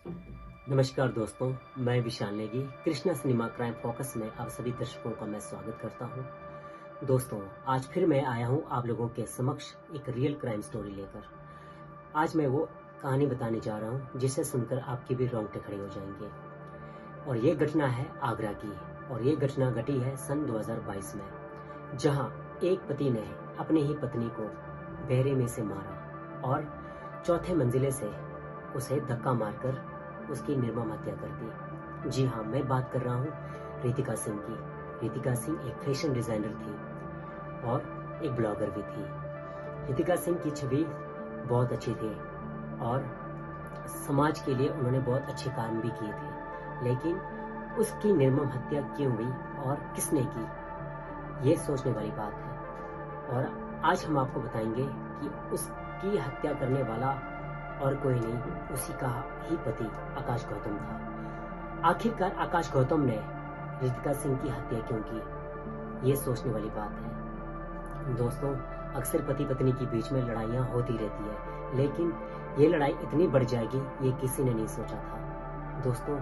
नमस्कार दोस्तों, मैं Vishal Negi Krishna cinema crime focus में आप सभी दर्शकों का मैं स्वागत करता हूं। दोस्तों, आज फिर मैं आया हूं आप लोगों के समक्ष एक रियल क्राइम स्टोरी लेकर। आज मैं वो कहानी बताने जा रहा हूं जिसे सुनकर आपके भी रोंगटे खड़े हो जाएंगे। और ये घटना है आगरा की, और ये घटना घटी है सन 2022 में, जहां एक पति ने अपनी ही पत्नी को बहरे में से मारा और चौथे मंजिले से उसे धक्का मारकर उसकी निर्मम हत्या कर दी। जी हाँ, मैं बात कर रहा हूँ रितिका सिंह की। रितिका सिंह एक फैशन डिजाइनर थी और एक ब्लॉगर भी थी। रितिका सिंह की छवि बहुत अच्छी थी और समाज के लिए उन्होंने बहुत अच्छे काम भी किए थे, लेकिन उसकी निर्मम हत्या क्यों हुई और किसने की, ये सोचने वाली बात है। और आज हम आपको बताएंगे कि उसकी हत्या करने वाला और कोई नहीं, उसी का ही पति आकाश गौतम था। आखिरकार आकाश गौतम ने रितिका सिंह की हत्या क्यों की, ये सोचने वाली बात है। दोस्तों, अक्सर पति पत्नी के बीच में लड़ाइयाँ होती रहती है, लेकिन ये लड़ाई इतनी बढ़ जाएगी ये किसी ने नहीं सोचा था। दोस्तों,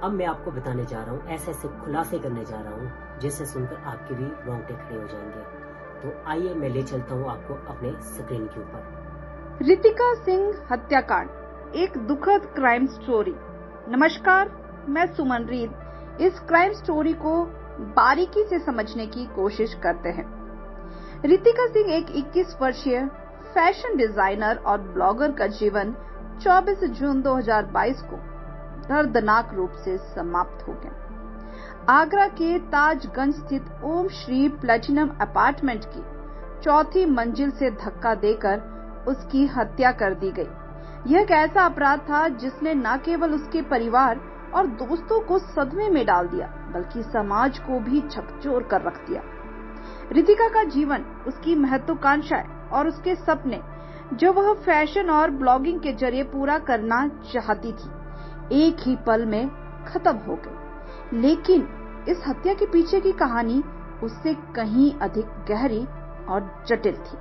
अब मैं आपको बताने जा रहा हूँ, ऐसे ऐसे खुलासे करने जा रहा हूँ जिसे सुनकर आपके भी रोंगटे खड़े हो जाएंगे। तो आइए मैं ले चलता हूँ आपको अपने स्क्रीन के ऊपर। रितिका सिंह हत्याकांड, एक दुखद क्राइम स्टोरी। नमस्कार, मैं सुमन रीत इस क्राइम स्टोरी को बारीकी से समझने की कोशिश करते हैं। रितिका सिंह एक 21 वर्षीय फैशन डिजाइनर और ब्लॉगर का जीवन 24 जून 2022 को दर्दनाक रूप से समाप्त हो गया। आगरा के ताजगंज स्थित ओम श्री प्लेटिनम अपार्टमेंट की चौथी मंजिल से धक्का देकर उसकी हत्या कर दी गई। यह एक ऐसा अपराध था जिसने न केवल उसके परिवार और दोस्तों को सदमे में डाल दिया, बल्कि समाज को भी झकझोर कर रख दिया। रितिका का जीवन, उसकी महत्वाकांक्षाएं और उसके सपने जो वह फैशन और ब्लॉगिंग के जरिए पूरा करना चाहती थी, एक ही पल में खत्म हो गई। लेकिन इस हत्या के पीछे की कहानी उससे कहीं अधिक गहरी और जटिल थी।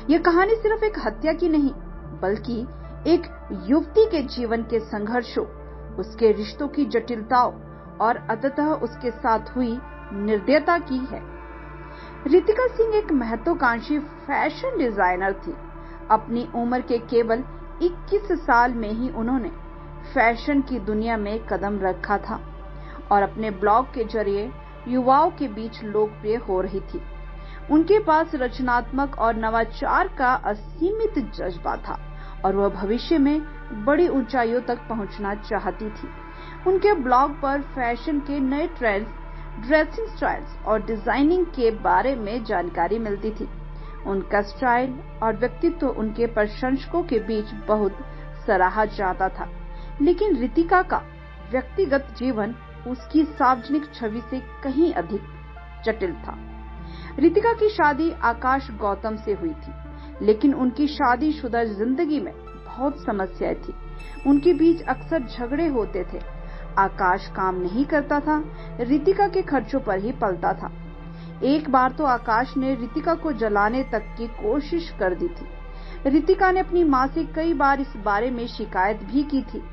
यह कहानी सिर्फ एक हत्या की नहीं, बल्कि एक युवती के जीवन के संघर्षों, उसके रिश्तों की जटिलताओं और अंततः उसके साथ हुई निर्दयता की है। रितिका सिंह एक महत्वाकांक्षी फैशन डिजाइनर थी। अपनी उम्र के केवल 21 साल में ही उन्होंने फैशन की दुनिया में कदम रखा था और अपने ब्लॉग के जरिए युवाओं के बीच लोकप्रिय हो रही थी। उनके पास रचनात्मक और नवाचार का असीमित जज्बा था और वह भविष्य में बड़ी ऊंचाइयों तक पहुंचना चाहती थी। उनके ब्लॉग पर फैशन के नए ट्रेंड्स, ड्रेसिंग स्टाइल्स और डिजाइनिंग के बारे में जानकारी मिलती थी। उनका स्टाइल और व्यक्तित्व उनके प्रशंसकों के बीच बहुत सराहा जाता था, लेकिन रितिका का व्यक्तिगत जीवन उसकी सार्वजनिक छवि से कहीं अधिक जटिल था। रितिका की शादी आकाश गौतम से हुई थी, लेकिन उनकी शादीशुदा जिंदगी में बहुत समस्याएं थी। उनके बीच अक्सर झगड़े होते थे। आकाश काम नहीं करता था, रितिका के खर्चों पर ही पलता था। एक बार तो आकाश ने रितिका को जलाने तक की कोशिश कर दी थी। रितिका ने अपनी मां से कई बार इस बारे में शिकायत भी की थी।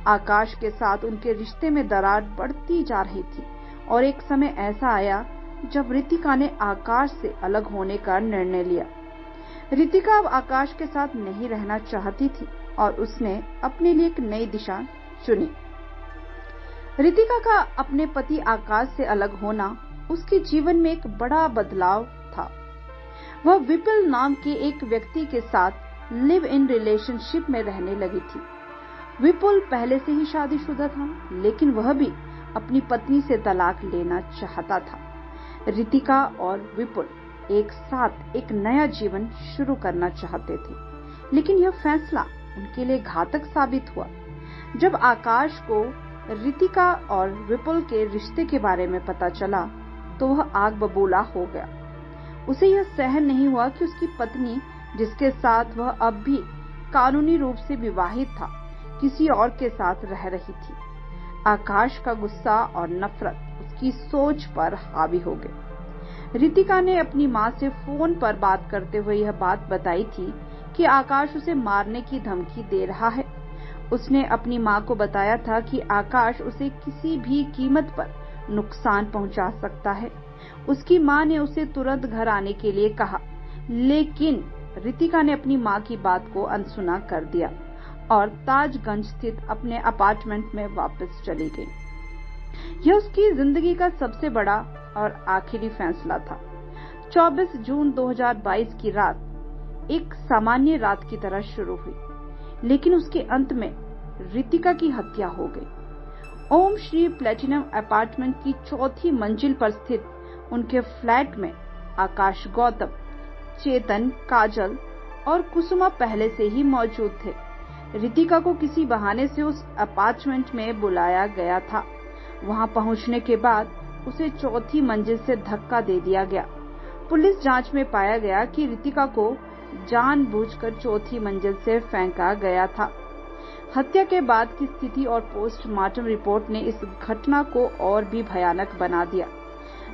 आकाश के साथ उनके रिश्ते में दरार बढ़ती जा रही थी और एक समय ऐसा आया जब रितिका ने आकाश से अलग होने का निर्णय लिया। रितिका अब आकाश के साथ नहीं रहना चाहती थी और उसने अपने लिए एक नई दिशा चुनी। रितिका का अपने पति आकाश से अलग होना उसके जीवन में एक बड़ा बदलाव था। वह विपुल नाम के एक व्यक्ति के साथ लिव इन रिलेशनशिप में रहने लगी थी। विपुल पहले से ही शादीशुदा था, लेकिन वह भी अपनी पत्नी से तलाक लेना चाहता था। रितिका और विपुल एक साथ एक नया जीवन शुरू करना चाहते थे, लेकिन यह फैसला उनके लिए घातक साबित हुआ। जब आकाश को रितिका और विपुल के रिश्ते के बारे में पता चला तो वह आग बबूला हो गया। उसे यह सहन नहीं हुआ कि उसकी पत्नी, जिसके साथ वह अब भी कानूनी रूप से विवाहित था, किसी और के साथ रह रही थी। आकाश का गुस्सा और नफरत उसकी सोच पर हावी हो गई। रितिका ने अपनी मां से फोन पर बात करते हुए यह बात बताई थी कि आकाश उसे मारने की धमकी दे रहा है उसने अपनी मां को बताया था कि आकाश उसे किसी भी कीमत पर नुकसान पहुंचा सकता है। उसकी मां ने उसे तुरंत घर आने के लिए कहा, लेकिन रितिका ने अपनी मां की बात को अनसुना कर दिया और ताजगंज स्थित अपने अपार्टमेंट में वापस चली गई। यह उसकी जिंदगी का सबसे बड़ा और आखिरी फैसला था। 24 जून 2022 की रात एक सामान्य रात की तरह शुरू हुई, लेकिन उसके अंत में रितिका की हत्या हो गई। ओम श्री प्लेटिनम अपार्टमेंट की 4थी मंजिल पर स्थित उनके फ्लैट में आकाश गौतम, चेतन, काजल और कुसुमा पहले से ही मौजूद थे। रितिका को किसी बहाने से उस अपार्टमेंट में बुलाया गया था। वहां पहुंचने के बाद उसे 4थी मंजिल से धक्का दे दिया गया। पुलिस जांच में पाया गया कि रितिका को जानबूझकर 4थी मंजिल से फेंका गया था। हत्या के बाद की स्थिति और पोस्टमार्टम रिपोर्ट ने इस घटना को और भी भयानक बना दिया।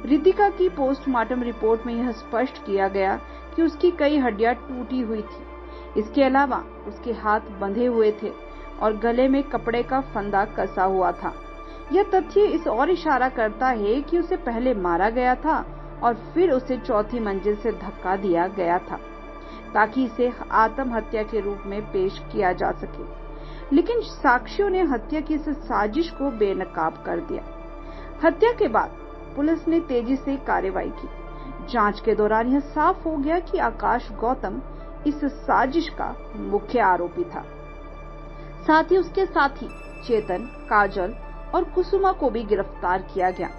रितिका की पोस्टमार्टम रिपोर्ट में यह स्पष्ट किया गया कि उसकी कई हड्डियां टूटी हुई थी। इसके अलावा उसके हाथ बंधे हुए थे और गले में कपड़े का फंदा कसा हुआ था। यह तथ्य इस ओर इशारा करता है कि उसे पहले मारा गया था और फिर उसे 4थी मंजिल से धक्का दिया गया था ताकि इसे आत्महत्या के रूप में पेश किया जा सके। लेकिन साक्ष्यों ने हत्या की इस साजिश को बेनकाब कर दिया। हत्या के बाद पुलिस ने तेजी से कार्रवाई की। जांच के दौरान यह साफ हो गया कि आकाश गौतम इस साजिश का मुख्य आरोपी था। साथ ही उसके साथी चेतन, काजल और कुसुमा को भी गिरफ्तार किया गया।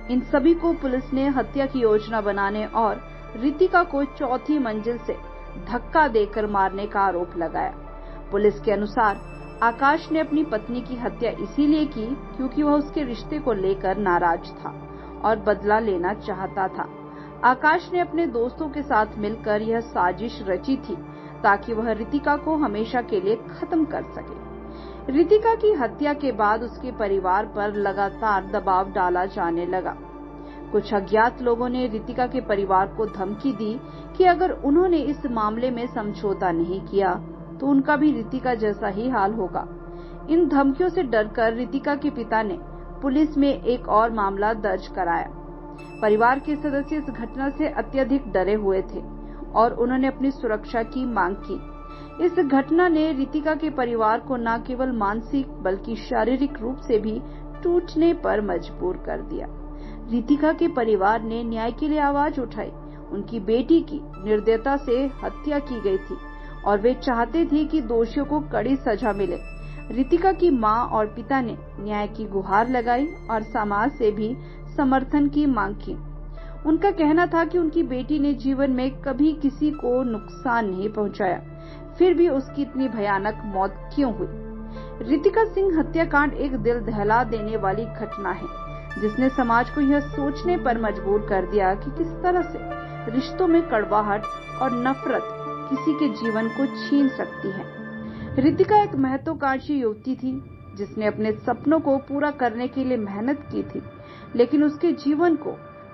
इन सभी को पुलिस ने हत्या की योजना बनाने और रितिका को 4थी मंजिल से धक्का देकर मारने का आरोप लगाया। पुलिस के अनुसार आकाश ने अपनी पत्नी की हत्या इसीलिए की क्योंकि वह उसके रिश्ते को लेकर नाराज था और बदला लेना चाहता था। आकाश ने अपने दोस्तों के साथ मिलकर यह साजिश रची थी ताकि वह रितिका को हमेशा के लिए खत्म कर सके। रितिका की हत्या के बाद उसके परिवार पर लगातार दबाव डाला जाने लगा। कुछ अज्ञात लोगों ने रितिका के परिवार को धमकी दी कि अगर उन्होंने इस मामले में समझौता नहीं किया तो उनका भी रितिका जैसा ही हाल होगा। इन धमकियों से डरकर रितिका के पिता ने पुलिस में एक और मामला दर्ज कराया। परिवार के सदस्य इस घटना से अत्यधिक डरे हुए थे और उन्होंने अपनी सुरक्षा की मांग की। इस घटना ने रितिका के परिवार को न केवल मानसिक बल्कि शारीरिक रूप से भी टूटने पर मजबूर कर दिया। रितिका के परिवार ने न्याय के लिए आवाज उठाई। उनकी बेटी की निर्दयता से हत्या की गई थी और वे चाहते थे कि दोषियों को कड़ी सजा मिले। रितिका की मां और पिता ने न्याय की गुहार लगाई और समाज से भी समर्थन की मांग की। उनका कहना था कि उनकी बेटी ने जीवन में कभी किसी को नुकसान नहीं पहुंचाया, फिर भी उसकी इतनी भयानक मौत क्यों हुई। रितिका सिंह हत्याकांड एक दिल दहला देने वाली घटना है जिसने समाज को यह सोचने पर मजबूर कर दिया कि किस तरह से रिश्तों में कड़वाहट और नफरत किसी के जीवन को छीन सकती है। रितिका एक महत्वाकांक्षी युवती थी जिसने अपने सपनों को पूरा करने के लिए मेहनत की थी, लेकिन उसके जीवन को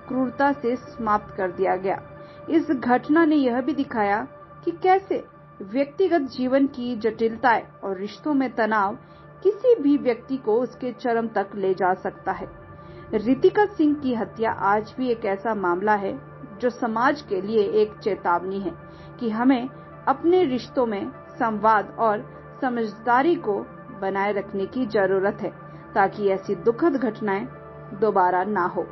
क्रूरता से समाप्त कर दिया गया। इस घटना ने यह भी दिखाया कि कैसे व्यक्तिगत जीवन की जटिलताएं और रिश्तों में तनाव किसी भी व्यक्ति को उसके चरम तक ले जा सकता है। रितिका सिंह की हत्या आज भी एक ऐसा मामला है जो समाज के लिए एक चेतावनी है कि हमें अपने रिश्तों में संवाद और समझदारी को बनाए रखने की जरूरत है ताकि ऐसी दुखद घटनाएं दोबारा ना हो।